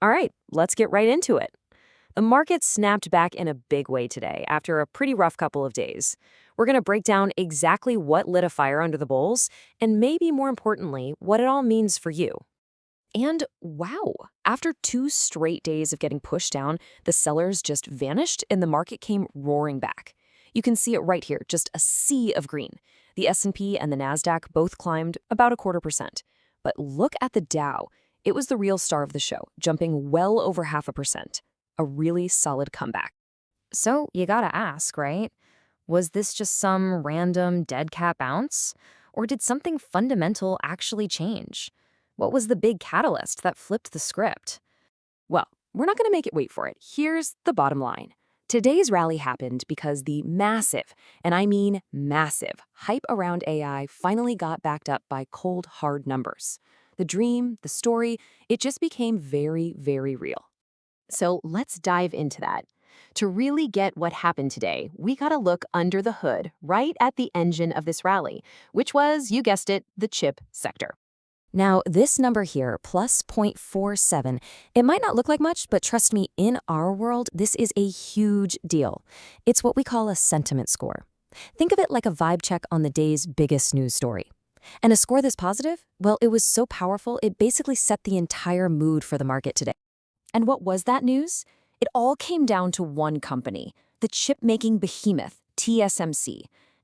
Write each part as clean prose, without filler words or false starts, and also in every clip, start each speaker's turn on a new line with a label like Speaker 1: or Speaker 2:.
Speaker 1: All right, let's get right into it. The market snapped back in a big way today after a pretty rough couple of days. We're going to break down exactly what lit a fire under the bulls, and maybe more importantly, what it all means for you. And wow, after 2 straight days of getting pushed down, the sellers just vanished and the market came roaring back. You can see it right here, just a sea of green. The S&P and the Nasdaq both climbed about 0.25%. But look at the Dow. It was the real star of the show, jumping well over 0.5%. A really solid comeback. So you gotta ask, right? Was this just some random dead cat bounce? Or did something fundamental actually change? What was the big catalyst that flipped the script? Well, we're not going to make it wait for it. Here's the bottom line. Today's rally happened because the massive, and I mean massive, hype around AI finally got backed up by cold, hard numbers. The dream, the story, it just became very, very real. So let's dive into that. To really get what happened today, we got to look under the hood, right at the engine of this rally, which was, you guessed it, the chip sector. Now, this number here, plus 0.47, it might not look like much, but trust me, in our world, this is a huge deal. It's what we call a sentiment score. Think of it like a vibe check on the day's biggest news story. And a score this positive? Well, it was so powerful, it basically set the entire mood for the market today. And what was that news? It all came down to one company, the chip-making behemoth, TSMC.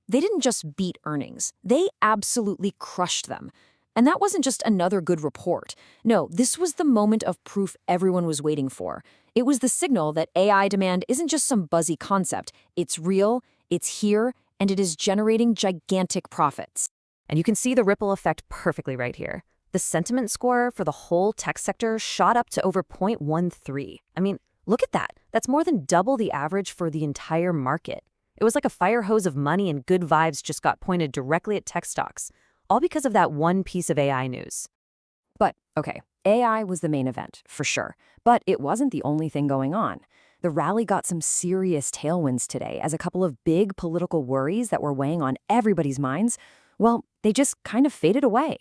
Speaker 1: They didn't just beat earnings, they absolutely crushed them. And that wasn't just another good report. No, this was the moment of proof everyone was waiting for. It was the signal that AI demand isn't just some buzzy concept. It's real, it's here, and it is generating gigantic profits. And you can see the ripple effect perfectly right here. The sentiment score for the whole tech sector shot up to over 0.13. I mean, look at that. That's more than double the average for the entire market. It was like a fire hose of money and good vibes just got pointed directly at tech stocks. All because of that one piece of AI news. But, okay, AI was the main event, for sure. But it wasn't the only thing going on. The rally got some serious tailwinds today as a couple of big political worries that were weighing on everybody's minds, well, they just kind of faded away.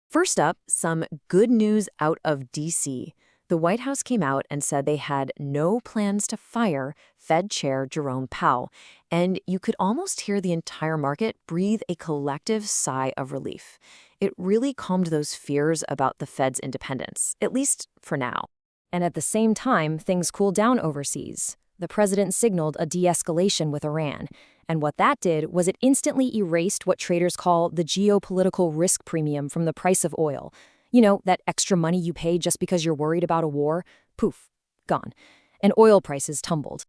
Speaker 1: First up, some good news out of D.C. The White House came out and said they had no plans to fire Fed Chair Jerome Powell, and you could almost hear the entire market breathe a collective sigh of relief. It really calmed those fears about the Fed's independence, at least for now. And at the same time, things cooled down overseas. The president signaled a de-escalation with Iran, and what that did was it instantly erased what traders call the geopolitical risk premium from the price of oil. You know, that extra money you pay just because you're worried about a war? Poof, gone. And oil prices tumbled.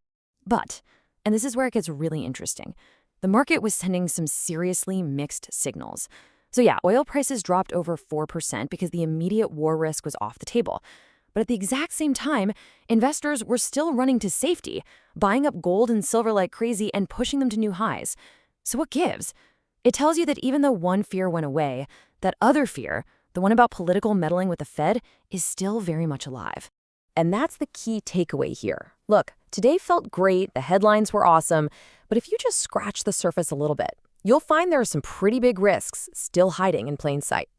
Speaker 1: But, and this is where it gets really interesting, the market was sending some seriously mixed signals. So yeah, oil prices dropped over 4% because the immediate war risk was off the table. But at the exact same time, investors were still running to safety, buying up gold and silver like crazy and pushing them to new highs. So what gives? It tells you that even though one fear went away, that other fear, the one about political meddling with the Fed, is still very much alive. And that's the key takeaway here. Look, today felt great, the headlines were awesome, but if you just scratch the surface a little bit, you'll find there are some pretty big risks still hiding in plain sight.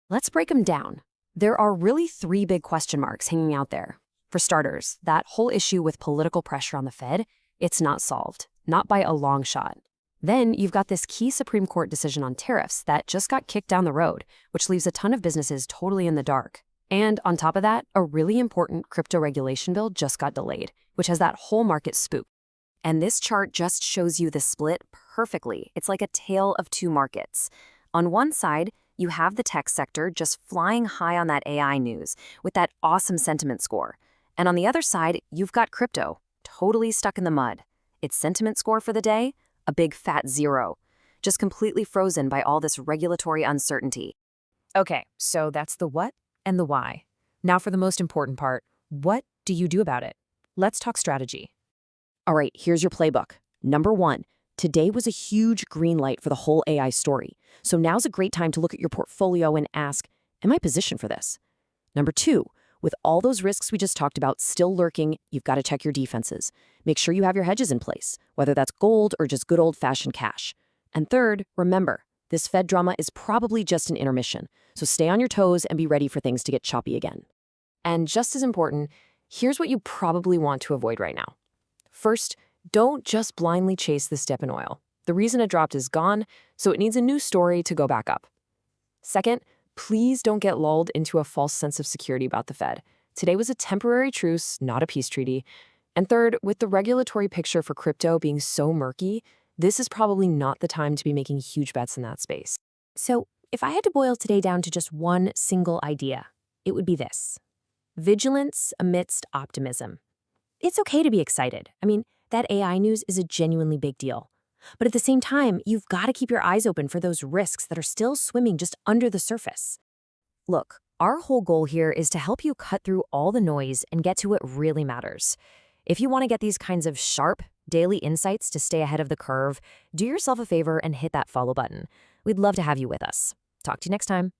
Speaker 1: Let's break them down. There are really 3 big question marks hanging out there. For starters, that whole issue with political pressure on the Fed, it's not solved, not by a long shot. Then you've got this key Supreme Court decision on tariffs that just got kicked down the road, which leaves a ton of businesses totally in the dark. And on top of that, a really important crypto regulation bill just got delayed, which has that whole market spooked. And this chart just shows you the split perfectly. It's like a tale of 2 markets. On one side, you have the tech sector just flying high on that AI news with that awesome sentiment score. And on the other side, you've got crypto, totally stuck in the mud. Its sentiment score for the day? A big fat 0, just completely frozen by all this regulatory uncertainty. Okay, so that's the what and the why. Now for the most important part, what do you do about it? Let's talk strategy. All right, here's your playbook. Number 1, today was a huge green light for the whole AI story. So now's a great time to look at your portfolio and ask, am I positioned for this? Number 2, with all those risks we just talked about still lurking, you've got to check your defenses. Make sure you have your hedges in place, whether that's gold or just good old-fashioned cash. And third, remember, this Fed drama is probably just an intermission, so stay on your toes and be ready for things to get choppy again. And just as important, Here's what you probably want to avoid right now. First, don't just blindly chase this dip in oil. The reason it dropped is gone, so it needs a new story to go back up. Second, please don't get lulled into a false sense of security about the Fed. Today was a temporary truce, not a peace treaty. And third, with the regulatory picture for crypto being so murky, this is probably not the time to be making huge bets in that space.
Speaker 2: So, if I had to boil today down to just one single idea, it would be this: vigilance amidst optimism. It's okay to be excited. I mean, that AI news is a genuinely big deal. But at the same time, you've got to keep your eyes open for those risks that are still swimming just under the surface.
Speaker 1: Look, our whole goal here is to help you cut through all the noise and get to what really matters. If you want to get these kinds of sharp, daily insights to stay ahead of the curve, do yourself a favor and hit that follow button. We'd love to have you with us. Talk to you next time.